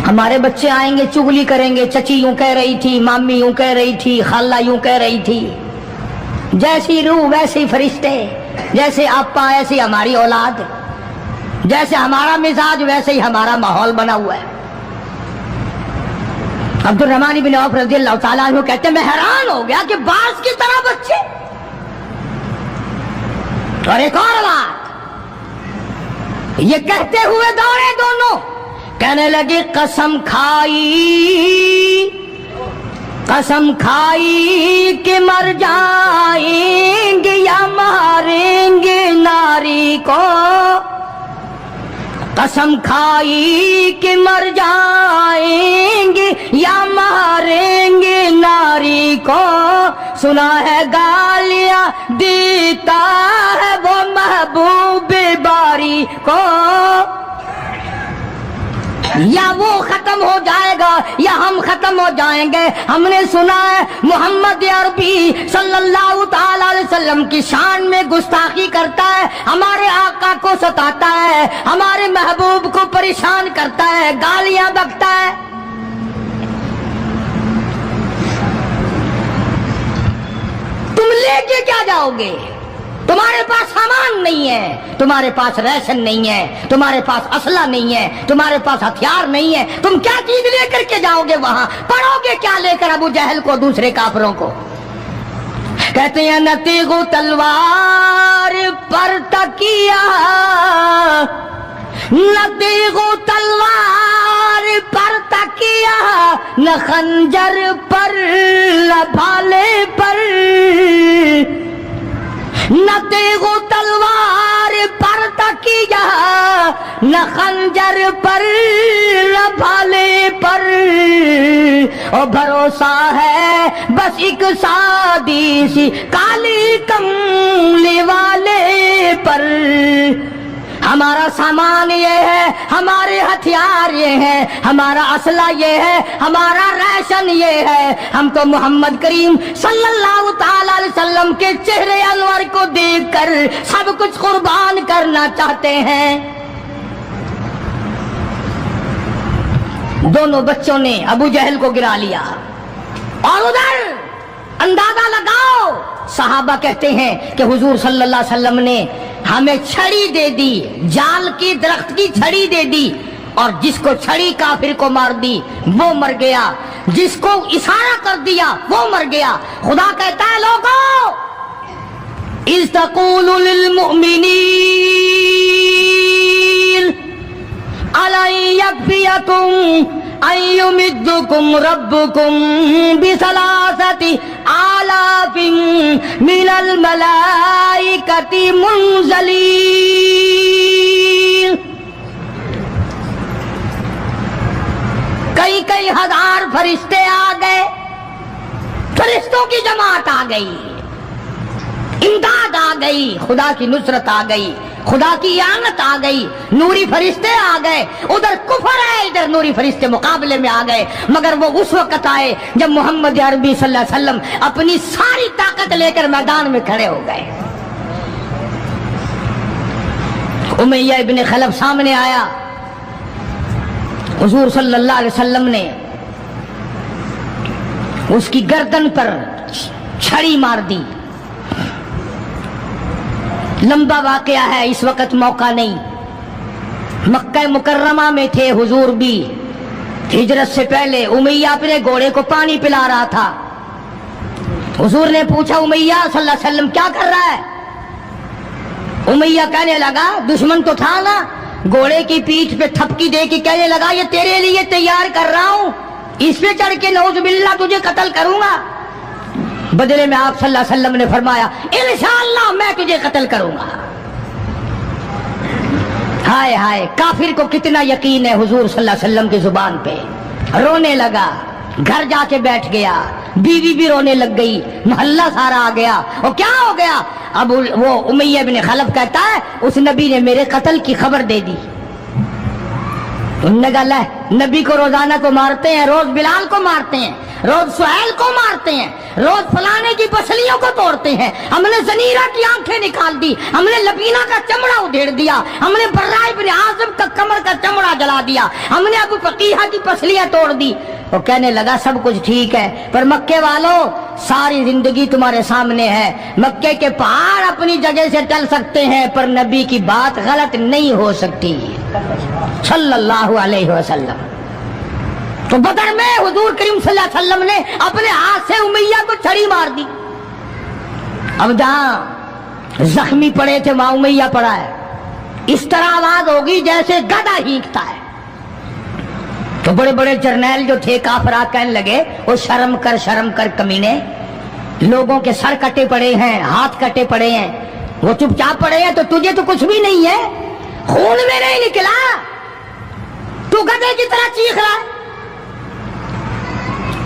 B: हमारे बच्चे आएंगे चुगली करेंगे, चची यूं कह रही थी, मामी यूं कह रही थी, खाला यूं कह रही थी। जैसी रूह वैसे ही फरिश्ते, जैसे आपा ऐसी हमारी औलाद, जैसे हमारा मिजाज वैसे ही हमारा माहौल बना हुआ है। अब्दुर्रहमान इब्न औफ रज़ियल्लाहु ताला अन्हु कहते मैं हैरान हो गया कि बास की तरह बच्चे। और एक और बात, ये कहते हुए दौड़े दोनों, कहने लगे कसम खाई कि मर जाएंगे या मारेंगे नारी को, कसम खाई कि मर जाएंगे या मारेंगे नारी को, सुना है गालियां देता है वो महबूब बारी को। یا وہ ختم ہو جائے گا یا ہم ختم ہو جائیں گے. ہم نے سنا ہے محمد عربی صلی اللہ تعالی علیہ وسلم کی شان میں گستاخی کرتا ہے, ہمارے آقا کو ستاتا ہے, ہمارے محبوب کو پریشان کرتا ہے, گالیاں بکتا ہے. تم لے کے کیا جاؤ گے؟ تمہارے پاس سامان نہیں ہے, تمہارے پاس ریشن نہیں ہے, تمہارے پاس اسلحہ نہیں ہے, تمہارے پاس ہتھیار نہیں ہے, تم کیا چیز لے کر کے جاؤ گے وہاں؟ پڑھو گے کیا لے کر ابو جہل کو, دوسرے کافروں کو؟ کہتے ہیں نہ تیغ و تلوار پر تکیہ, نہ تیغ و تلوار پر تکیہ, نہ خنجر پر نہ بھالے پر, نہ تیغ و تلوار پر تکیہ, نہ خنجر پر نہ بھالے پر, اور بھروسہ ہے بس ایک سادی سی کالی کملی والے پر. ہمارا سامان یہ ہے, ہمارے ہتھیار یہ ہیں, ہمارا اسلحہ یہ ہے, ہمارا ریشن یہ ہے. ہم تو محمد کریم صلی اللہ تعالی علیہ وسلم کے چہرے انور کو دیکھ کر سب کچھ قربان کرنا چاہتے ہیں. دونوں بچوں نے ابو جہل کو گرا لیا. اور ادھر اندازہ لگاؤ, صحابہ کہتے ہیں کہ حضور صلی اللہ علیہ وسلم نے ہمیں چھڑی دے دی, جال کی درخت کی چھڑی دے دی, اور جس کو چھڑی کافر کو مار دی وہ مر گیا, جس کو اشارہ کر دیا وہ مر گیا. خدا کہتا ہے لوگوں, اذ تقول للمؤمنین الی یکفیکم ان یمدکم ربکم بثلاثۃ آلاف من الملائکۃ منزلین. کئی ہزار فرشتے آ گئے, فرشتوں کی جماعت آ گئی, امداد آ گئی, خدا کی نصرت آ گئی, خدا کی اعانت آ گئی, نوری فرشتے آ گئے. ادھر کفر ہے, ادھر نوری فرشتے مقابلے میں آ گئے. مگر وہ اس وقت آئے جب محمد عربی صلی اللہ علیہ وسلم اپنی ساری طاقت لے کر میدان میں کھڑے ہو گئے. امیہ ابن خلف سامنے آیا, حضور صلی اللہ علیہ وسلم نے اس کی گردن پر چھڑی مار دی. لمبا واقعہ ہے, اس وقت موقع نہیں. مکہ مکرمہ میں تھے حضور بھی, ہجرت سے پہلے امیہ اپنے گھوڑے کو پانی پلا رہا تھا. حضور نے پوچھا امیہ صلی اللہ علیہ وسلم کیا کر رہا ہے؟ امیہ کہنے لگا, دشمن تو تھا نا, گھوڑے کی پیٹھ پہ تھپکی دے کے کہنے لگا یہ تیرے لیے تیار کر رہا ہوں, اس پہ چڑھ کے نعوذ باللہ تجھے قتل کروں گا. بدلے میں آپ صلی اللہ علیہ وسلم نے فرمایا انشاءاللہ میں تجھے قتل کروں گا. ہائے ہائے, کافر کو کتنا یقین ہے حضور صلی اللہ علیہ وسلم کی زبان پہ. رونے لگا, گھر جا کے بیٹھ گیا, بیوی بھی رونے لگ گئی, محلہ سارا آ گیا. اور کیا ہو گیا؟ اب وہ امیہ بن خلف کہتا ہے اس نبی نے میرے قتل کی خبر دے دی. انہوں نے کہا نبی کو روزانہ کو مارتے ہیں, روز بلال کو مارتے ہیں, روز سہیل کو مارتے ہیں, روز فلانے کی پسلیوں کو توڑتے ہیں, ہم نے زنیرہ کی آنکھیں نکال دی, ہم نے لبینہ کا چمڑا ادھیڑ دیا, ہم نے برائے بن عازب کا کمر کا چمڑا جلا دیا, ہم نے ابو فقیہ کی پسلیاں توڑ دی. وہ کہنے لگا سب کچھ ٹھیک ہے, پر مکے والوں ساری زندگی تمہارے سامنے ہے. مکے کے پہاڑ اپنی جگہ سے ٹل سکتے ہیں پر نبی کی بات غلط نہیں ہو سکتی صلی اللہ علیہ وسلم. تو بدر میں حضور کریم صلی اللہ علیہ وسلم نے اپنے ہاتھ سے امیہ کو چھڑی مار دی. اب جہاں زخمی پڑے تھے وہاں امیہ پڑا ہے. اس طرح آواز ہوگی جیسے گدھا ہینکتا ہے. تو بڑے بڑے جرنیل جو تھے کافرات کہنے لگے وہ شرم کر کمینے, لوگوں کے سر کٹے پڑے ہیں, ہاتھ کٹے پڑے ہیں, وہ چپ چاپ پڑے ہیں, تو تجھے تو کچھ بھی نہیں ہے, خون میں نہیں نکلا, تو گدھے کی طرح چیخ رہا ہے.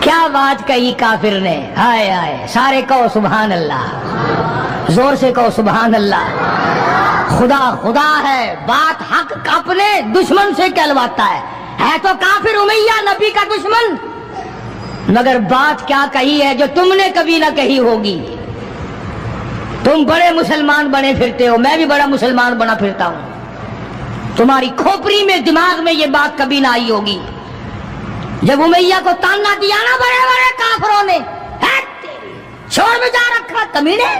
B: کیا بات کہی کافر نے, ہائے ہائے. سارے کہو سبحان اللہ, زور سے کہو سبحان اللہ. خدا خدا ہے, بات حق اپنے دشمن سے کہلواتا ہے. ہے تو काफिर उमैया नबी का दुश्मन, मगर बात क्या कही है जो तुमने कभी ना कही होगी। तुम बड़े मुसलमान बने फिरते हो, मैं भी बड़ा मुसलमान बना फिरता हूं। तुम्हारी खोपड़ी में दिमाग में ये बात कभी ना आई होगी। जब उमैया को ताना दिया ना बड़े बड़े काफिरों ने, शोर में जा रखा कमीने,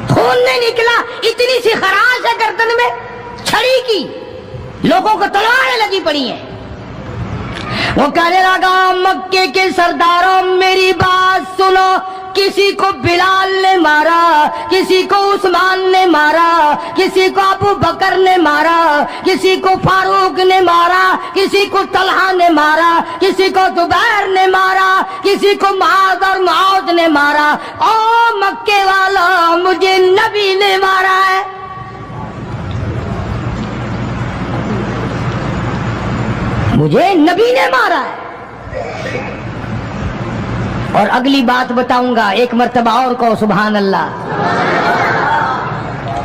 B: खून नहीं निकला, इतनी सी खराश है गर्दन में छड़ी की, लोगों को तलवारें लगी पड़ी हैं। वो कहने लगा मक्के के सरदारों मेरी बात सुनो, किसी को बिलाल ने मारा, किसी को उस्मान ने मारा, किसी को अबू बकर ने मारा, किसी को फारूक ने मारा, किसी को तलहा ने मारा, किसी को जुबैर ने मारा, किसी को मुआज और मुआज ने मारा। ओ मक्के वालों मुझे नबी ने मारा है। मुझे नबी ने मारा है। और अगली बात बताऊंगा, एक मर्तबा और कहो सुभान अल्लाह।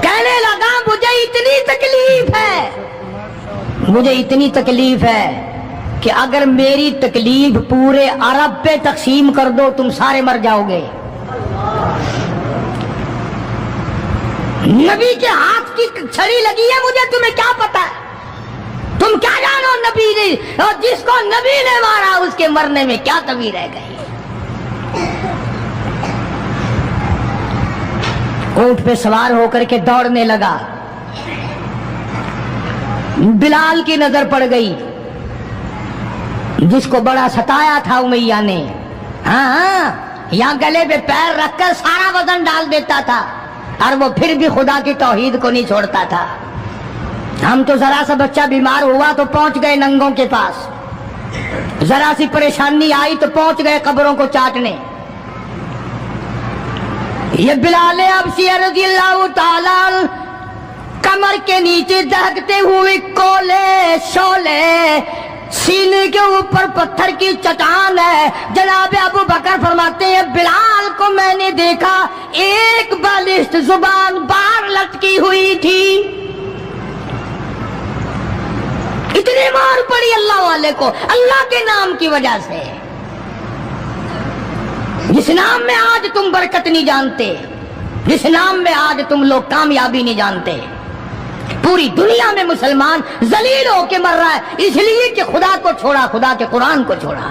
B: कहने लगा मुझे इतनी तकलीफ है, मुझे इतनी तकलीफ है कि अगर मेरी तकलीफ पूरे अरब पे तकसीम कर दो तुम सारे मर जाओगे। नबी के हाथ की छड़ी लगी है, मुझे तुम्हें क्या पता है, तुम क्या जानो नबी ने, और जिसको नबी ने मारा उसके मरने में क्या कमी रह गई। ऊंट पे सवार होकर के दौड़ने लगा। बिलाल की नजर पड़ गई, जिसको बड़ा सताया था उमैया ने। हाँ, यहाँ गले पे पैर रखकर सारा वजन डाल देता था, और वो फिर भी खुदा की तौहीद को नहीं छोड़ता था। हम तो जरा सा बच्चा बीमार हुआ तो पहुंच गए नंगों के पास, जरा सी परेशानी आई तो पहुंच गए कब्रों को चाटने। ये बिलाल अबसी रज़ियल्लाहु ताला कमर के नीचे दहकते हुए कोले शोले, सीने के ऊपर पत्थर की चट्टान है। जनाब अबू बकर फरमाते हैं बिलाल को मैंने देखा, एक बालिश्त जुबान बाहर लटकी हुई थी। इतनी मार पड़ी अल्लाह वाले को, अल्लाह के नाम की वजह से, जिस नाम में आज तुम बरकत नहीं जानते, जिस नाम में आज तुम लोग कामयाबी नहीं जानते। पूरी दुनिया में मुसलमान जलील होके मर रहा है, इसलिए कि खुदा को छोड़ा, खुदा के कुरान को छोड़ा।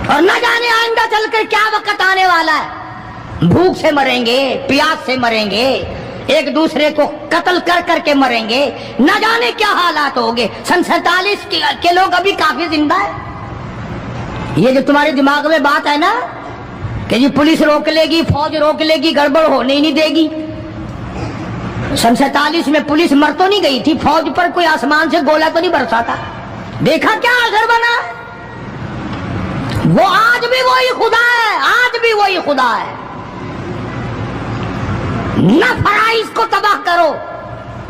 B: और न जाने आइंदा चलकर क्या वक्त आने वाला है। भूख से मरेंगे, प्यास से मरेंगे, एक दूसरे को कत्ल कर करके मरेंगे, न जाने क्या हालात होंगे। सन 47 के लोग अभी काफी जिंदा है। ये जो तुम्हारे दिमाग में बात है ना कि जी पुलिस रोक लेगी, फौज रोक लेगी, गड़बड़ होने ही नहीं देगी। सन 47 में पुलिस मर तो नहीं गई थी, फौज पर कोई आसमान से गोला तो नहीं बरसा था। देखा क्या असर बना। वो आज भी वही खुदा है, आज भी वही खुदा है। ना फराइज को तबाह करो,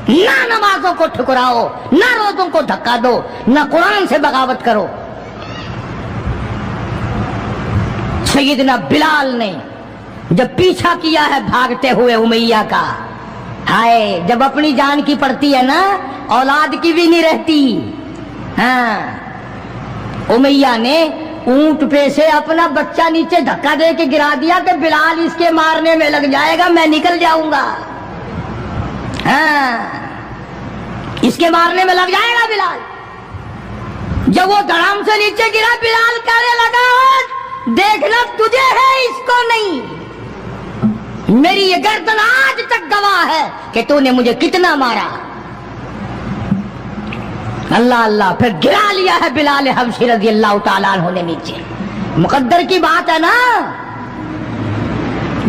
B: ना नमाजों को ठुकराओ, ना रोजों को धक्का दो, ना कुरान से बगावत करो। सैयदना बिलाल ने जब पीछा किया है भागते हुए उमैया का, हाय, जब अपनी जान की पड़ती है ना, औलाद की भी नहीं रहती। हाँ, उमैया ने ऊंट पे से अपना बच्चा नीचे धक्का दे के गिरा दिया कि बिलाल इसके मारने में लग जाएगा, मैं निकल जाऊंगा। हाँ, इसके मारने में लग जाएगा बिलाल। जब वो धड़ाम से नीचे गिरा, बिलाल कहने लगा देखना तुझे है, इसको नहीं। मेरी ये गर्दन आज तक गवाह है कि तूने मुझे कितना मारा। अल्लाह अल्लाह, फिर गिरा लिया है बिलाल हबशी रज़ियल्लाहु ताला अन्हु ने नीचे। मुकद्दर की बात है ना,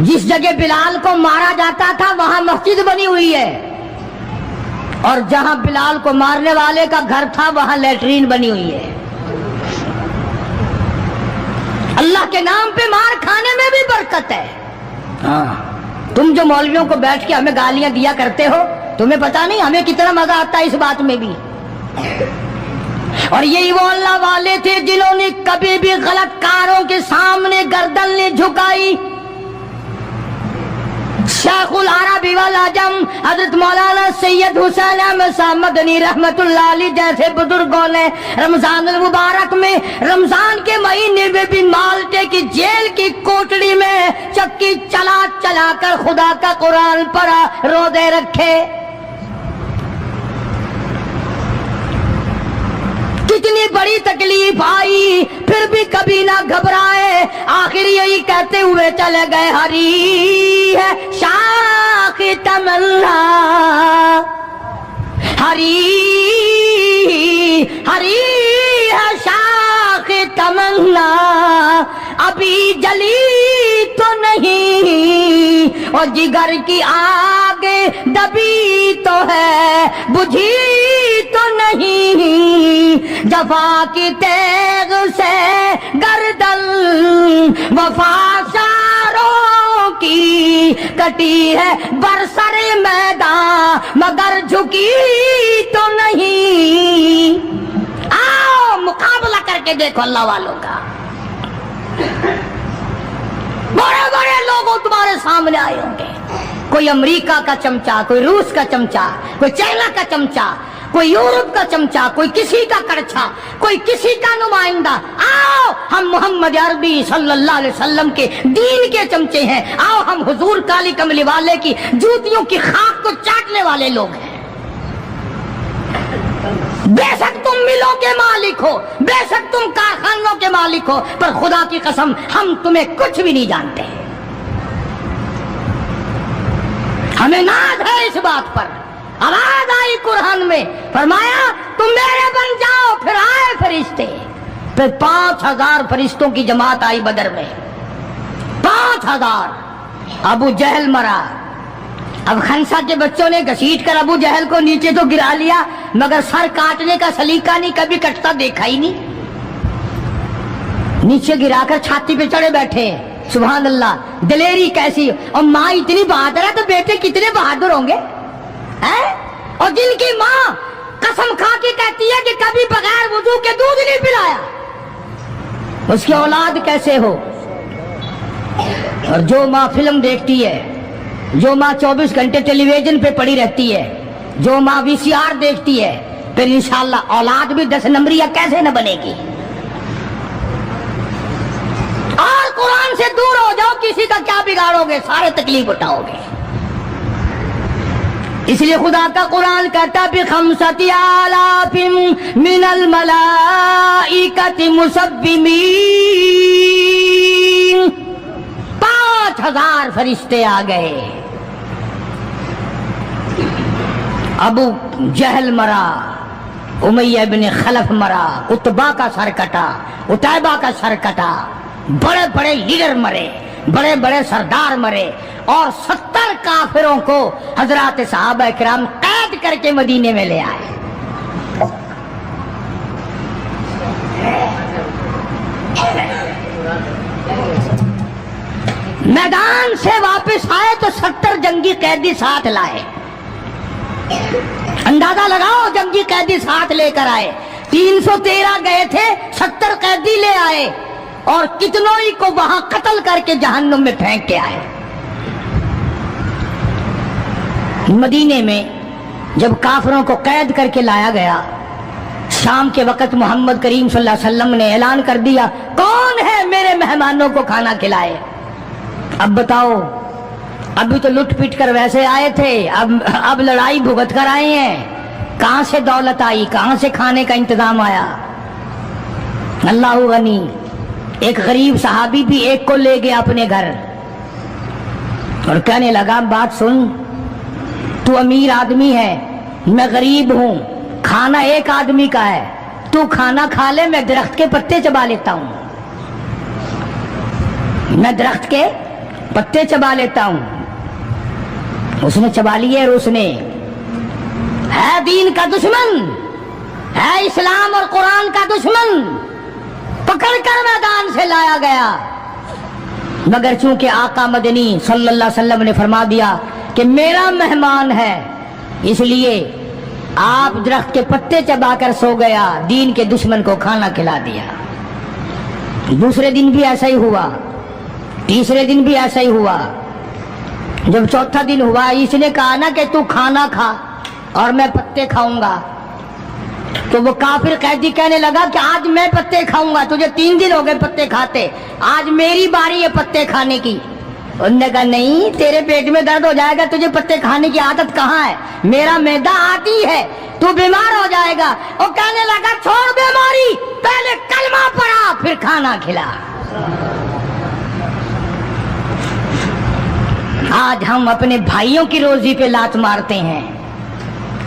B: जिस जगह बिलाल को मारा जाता था वहां मस्जिद बनी हुई है, और जहां बिलाल को मारने वाले का घर था वहां लैट्रीन बनी हुई है। अल्लाह के नाम पे मार खाने में भी बरकत है। हाँ, तुम जो मौलवियों को बैठ के हमें गालियां दिया करते हो, तुम्हें पता नहीं हमें कितना मजा आता है इस बात में भी। और यही वो अल्लाह वाले थे जिन्होंने कभी भी गलत कारों के सामने गर्दन नहीं झुकाई। शेखुल अरब अरबी वल अजम हजरत मौलाना सैयद हुसैन अहमद साहब मदनी रहमतुल्लाह अलैह जैसे बुजुर्गों ने रमजान मुबारक में रमजान के महीने में भी माल्टे की जेल की कोठरी में चक्की चला चला कर खुदा का कुरान पढ़ा, रोजे रखे। कितनी बड़ी तकलीफ आई फिर भी कभी ना घबराए, आखिर यही कहते हुए चले गए, हरी है शाख तमन्ना, हरी हरी है शाख तमन्ना, अभी जली तो नहीं और जिगर की आग दबी तो है, बुझी तो नहीं, जफा की तेग से गर्दन वफाशारों की कटी है बरसरे मैदान मगर झुकी तो नहीं। आओ मुकाबला करके देखो अल्लाह वालों का। बड़े बड़े लोग तुम्हारे सामने आए होंगे, कोई अमेरिका का चमचा, कोई रूस का चमचा, कोई चाइना का चमचा, कोई यूरोप का चमचा, कोई किसी का करछा, कोई किसी का नुमाइंदा। आओ हम मोहम्मद अरबी सल्लल्लाहु अलैहि वसल्लम के दीन के चमचे हैं, आओ हम हुजूर काली कमली वाले की जूतियों की खाक को चाटने वाले लोग हैं। बेशक तुम मिलों के मालिक हो, बेशक तुम कारखानों के मालिक हो, पर खुदा की कसम हम तुम्हें कुछ भी नहीं जानते। हमें नाज है इस बात पर। आवाज आई कुरान में, फरमाया तुम मेरे बन जाओ। फिर आए फरिश्ते, फिर 5000 फरिश्तों की जमात आई बदर में, 5000। अबू जहल मरा। अब खंसा के बच्चों ने घसीट कर अबू जहल को नीचे तो गिरा लिया, मगर सर काटने का सलीका नहीं, कभी कटता देखा ही नहीं। नीचे गिराकर छाती पे चढ़े बैठे। सुभान अल्लाह, दिलेरी कैसी। और माँ इतनी बहादुर है तो बेटे कितने बहादुर होंगे हैं? और जिनकी माँ कसम खा के कहती है कि कभी बगैर वुजू के दूध नहीं पिलाया, उसकी औलाद कैसे हो। और जो माँ फिल्म देखती है, जो माँ 24 घंटे टेलीविजन पे पड़ी रहती है, जो माँ VCR देखती है, फिर इंशाअल्लाह औलाद भी 10 नंबरिया कैसे न बनेगी। और कुरान से दूर हो जाओ, किसी का क्या बिगाड़ोगे, सारे तकलीफ उठाओगे। इसलिए खुदा का कुरान कहता भी खमसती आलाफिम मिनल मलाइकति मुसब्बिमीन, 5000 फरिश्ते आ गए। अबू जहल मरा, उमैया इब्न खलफ मरा, उतबा का सर कटा, उतैबा का सर कटा, बड़े बड़े लीडर मरे, बड़े बड़े सरदार मरे, और 70 काफिरों को हजरात सहाबा किराम कैद करके मदीने में ले आए। मैदान से वापस आए तो 70 जंगी कैदी साथ लाए। अंदाजा लगाओ, जंगी कैदी साथ लेकर आए। 313 गए थे, 70 कैदी ले आए, और कितनों ही को वहां कत्ल करके जहन्नुम में फेंक के आए। मदीने में जब काफिरों को कैद करके लाया गया, शाम के वक्त मोहम्मद करीम सल्लल्लाहु अलैहि वसल्लम ने ऐलान कर दिया, कौन है मेरे मेहमानों को खाना खिलाए। अब बताओ, अभी तो लुट पिट कर वैसे आए थे, अब लड़ाई भुगत कर आए हैं। कहां से दौलत आई, कहां से खाने का इंतजाम आया। अल्लाह गनी। एक गरीब सहाबी भी एक को ले गया अपने घर और कहने लगा, बात सुन, तू अमीर आदमी है, मैं गरीब हूं, खाना एक आदमी का है, तू खाना खा ले, मैं दरख्त के पत्ते चबा लेता हूं, मैं दरख्त के पत्ते चबा लेता हूं। उसने चबा लिए और उसने, है दीन का दुश्मन, है इस्लाम और कुरान का दुश्मन, पकड़कर मैदान से लाया गया। मगर चूंकि आका मदनी सल्लल्लाहु अलैहि वसल्लम ने फरमा दिया कि मेरा मेहमान है, इसलिए आप दरख्त के पत्ते चबाकर सो गया, दीन के दुश्मन को खाना खिला दिया। दूसरे दिन भी ऐसा ही हुआ, तीसरे दिन भी ऐसा ही हुआ। जब चौथा दिन हुआ, इसने कहा ना कि तू खाना खा और मैं पत्ते खाऊंगा, तो वो काफिर कैदी कहने लगा कि आज मैं पत्ते खाऊंगा, तुझे 3 दिन हो गए पत्ते खाते, आज मेरी बारी है पत्ते खाने की। उन्होंने कहा नहीं, तेरे पेट में दर्द हो जाएगा, तुझे पत्ते खाने की आदत कहाँ है, मेरा मैदा आती है, तू बीमार हो जाएगा। वो कहने लगा छोड़ बीमारी, पहले कलमा पढ़ा फिर खाना खिला। आज हम अपने भाइयों की रोजी पे लात मारते हैं,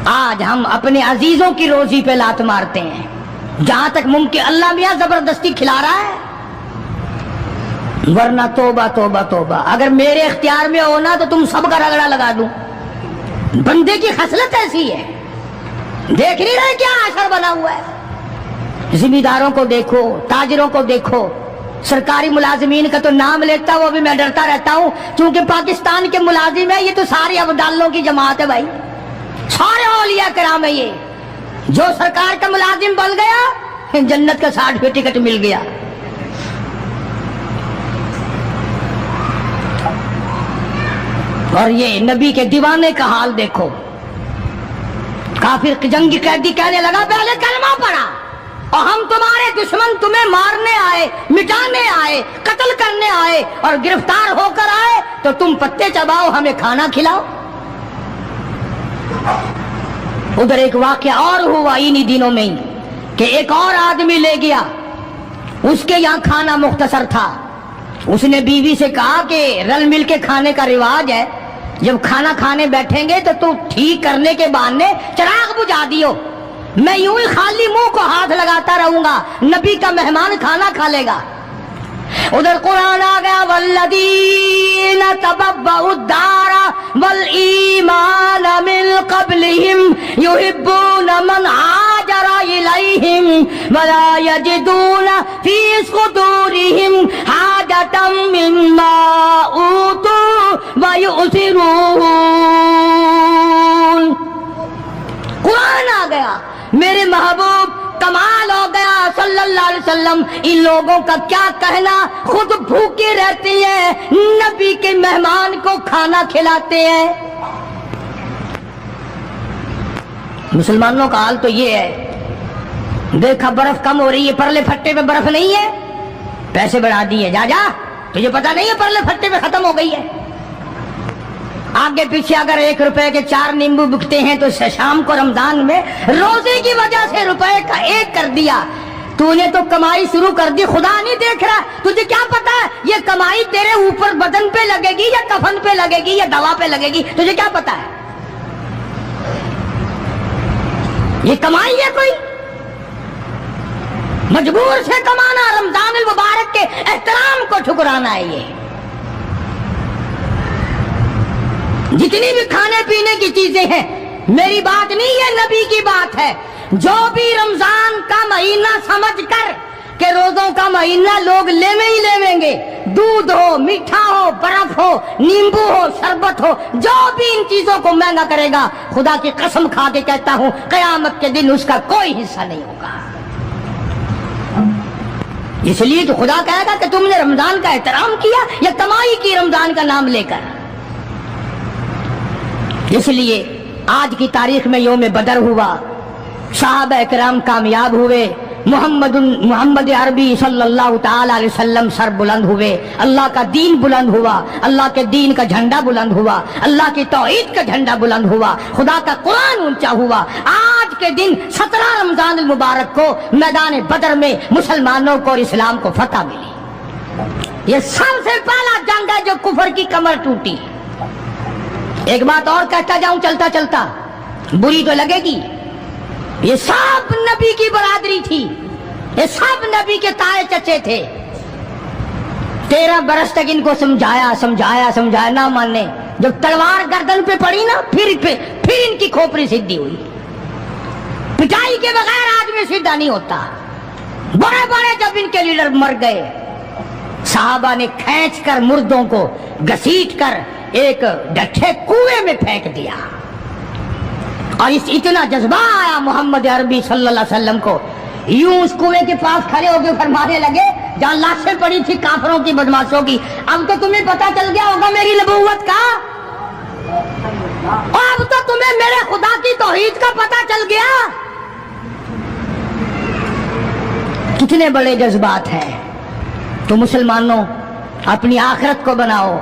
B: आज हम अपने अजीजों की रोजी पे लात मारते हैं, जहां तक मुमकिन अल्लाह मियां जबरदस्ती खिला रहा है, वरना तोबा तोबा तोबा। अगर मेरे इख्तियार में हो ना तो तुम सबका रगड़ा लगा दूं। बंदे की खसलत ऐसी है, देख नहीं रहे क्या असर बना हुआ है। जिम्मेदारों को देखो, ताजिरों को देखो, सरकारी मुलाजिमीन का तो नाम लेता वो भी मैं डरता रहता हूं, क्योंकि पाकिस्तान के मुलाजिम है ये तो सारे अब्दालों की जमात है भाई, सारे औलिया कराम है ये। जो सरकार का मुलाजिम बन गया जन्नत का 60 टिकट मिल गया। और ये नबी के दीवाने का हाल देखो, काफिर जंगी कैदी कहने लगा पहले कलमा पढ़ा, और हम तुम्हारे दुश्मन तुम्हें मारने आए, मिटाने आए, कत्ल करने आए और गिरफ्तार होकर आए, तो तुम पत्ते चबाओ हमें खाना खिलाओ। उधर एक वाकया और हुआ इन्हीं दिनों में ही कि एक और आदमी ले गया, उसके यहाँ खाना मुख्तसर था, उसने बीवी से कहा कि रल मिल के खाने का रिवाज है, जब खाना खाने बैठेंगे तो तू ठीक करने के बहाने चिराग बुझा दियो, मैं यूं ही खाली मुंह को हाथ लगाता रहूंगा, नबी का मेहमान खाना खा लेगा। उधर कुरान आ गया वल्लदीना तबव्वउद्दारा वल ईमान मिन क़ब्लिहिम युहिब्बूना मन हाजरा इलैहिम वला यजिदूना फी सुदूरिहिम हाजतम मिम्मा ऊतू व युसिरून। कुरान आ गया, मेरे महबूब कमाल हो गया सल्लल्लाहु अलैहि वसल्लम, इन लोगों का क्या कहना, खुद भूखे रहते हैं, नबी के मेहमान को खाना खिलाते हैं। मुसलमानों का हाल तो ये है, देखा बर्फ कम हो रही है, परले फट्टे पे बर्फ नहीं है, पैसे बढ़ा दिए, जा जा, तुझे पता नहीं है परले फट्टे पे खत्म हो गई है। आगे पीछे अगर 1 रुपए के 4 नींबू बिकते हैं तो शाम को रमजान में रोजे की वजह से रुपए का 1 कर दिया। तूने तो कमाई शुरू कर दी, खुदा नहीं देख रहा, तुझे क्या पता है ये कमाई तेरे ऊपर बदन पे लगेगी या कफन पे लगेगी या दवा पे लगेगी, तुझे क्या पता है ये कमाई है कोई, मजबूर से कमाना, रमजान मुबारक के एहतराम को ठुकराना है। ये जितनी भी खाने पीने की चीजें हैं, मेरी बात नहीं है, नबी की बात है, जो भी रमजान का महीना समझकर के रोजों का महीना लोग लेवे ही लेवेंगे, दूध हो, मीठा हो, बर्फ हो, नींबू हो, शरबत हो, जो भी इन चीजों को महंगा करेगा, खुदा की कसम खा के कहता हूं कयामत के दिन उसका कोई हिस्सा नहीं होगा। इसलिए तो खुदा कहेगा कि तुमने रमजान का एहतराम किया या कमाई की रमजान का नाम लेकर। इसलिए आज की तारीख में यौम बदर हुआ, सहाबा इकराम कामयाब हुए, मोहम्मद अरबी सल्लल्लाहु ताला अलैहि वसल्लम सर बुलंद हुए, अल्लाह का दीन बुलंद हुआ, अल्लाह के दीन का झंडा बुलंद हुआ, अल्लाह की तौहीद का झंडा बुलंद हुआ, खुदा का कुरान ऊंचा हुआ। आज के दिन 17 रमजान मुबारक को मैदान बदर में मुसलमानों को और इस्लाम को फतह मिली। ये सबसे पहला जंग है जो कुफर की कमर टूटी। एक बात और कहता जाऊं चलता चलता, बुरी तो लगेगी, ये सब नबी की बरादरी थी, ये सब नबी के ताए चचे थे। 13 बरस तक इनको समझाया समझाया समझाया, ना माने। जब तलवार गर्दन पे पड़ी ना, फिर इनकी खोपड़ी सीधी हुई। पिटाई के बगैर आदमी सीधा नहीं होता। बड़े बड़े जब इनके लीडर मर गए, साहबा ने खींच कर मुर्दों को घसीट कर एक डठे कुएं में फेंक दिया। और इतना जज्बा आया मोहम्मद अरबी सल्लल्लाहु अलैहि वसल्लम को, यूं उस कुएं के पास खड़े होकर फरमाने लगे, जहां लाशें पड़ी थी काफरों की, बदमाशों की, अब तो तुम्हें पता चल गया होगा मेरी नबूवत का। तुम्हें मेरे खुदा की तौहीद का पता चल गया। कितने बड़े जज्बात हैं। तो मुसलमानों, अपनी आखिरत को बनाओ।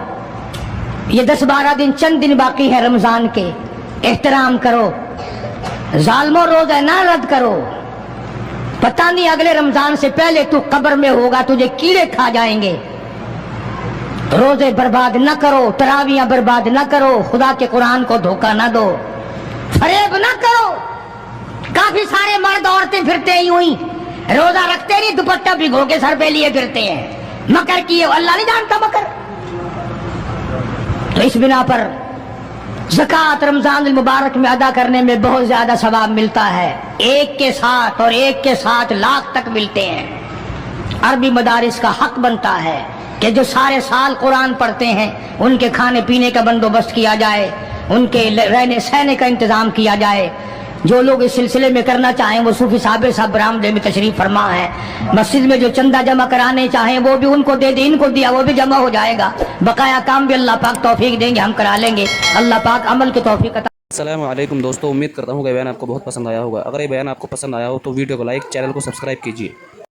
B: ये 10-12 दिन, चंद दिन बाकी है रमजान के, एहतराम करो। जालमो रोज़ा ना रद्द करो। पता नहीं अगले रमजान से पहले तू कब्र में होगा, तुझे कीड़े खा जाएंगे। रोजे बर्बाद न करो, तरावियां बर्बाद न करो, खुदा के कुरान को धोखा न दो, फरेब न करो। काफी सारे मर्द औरतें फिरते ही हुई, रोजा रखते नहीं, दुपट्टा भिगो के सर पे लिए फिरते हैं। मकर किए, अल्लाह नहीं जानता मकर। तो इस बिना पर ज़कात रमजान मुबारक में अदा करने में बहुत ज्यादा सवाब मिलता है। एक के साथ और एक के साथ लाख तक मिलते हैं। अरबी मदारिस का हक बनता है कि जो सारे साल कुरान पढ़ते हैं उनके खाने पीने का बंदोबस्त किया जाए, उनके रहने सहने का इंतजाम किया जाए। जो लोग इस सिलसिले में करना चाहें वो सूफी साहब बरामदे में तशरीफ फरमा है। मस्जिद में जो चंदा जमा कराने चाहें वो भी उनको दे दे, इनको दिया वो भी जमा हो जाएगा। बकाया काम भी अल्लाह पाक तौफीक देंगे, हम करा लेंगे। अल्लाह पाक अमल की तौफीक अता।
A: अस्सलाम वालेकुम दोस्तों, उम्मीद करता हूँ कि बयान आपको बहुत पसंद आया होगा। अगर ये बयान आपको पसंद आया हो तो वीडियो को लाइक, चैनल को सब्सक्राइब कीजिए।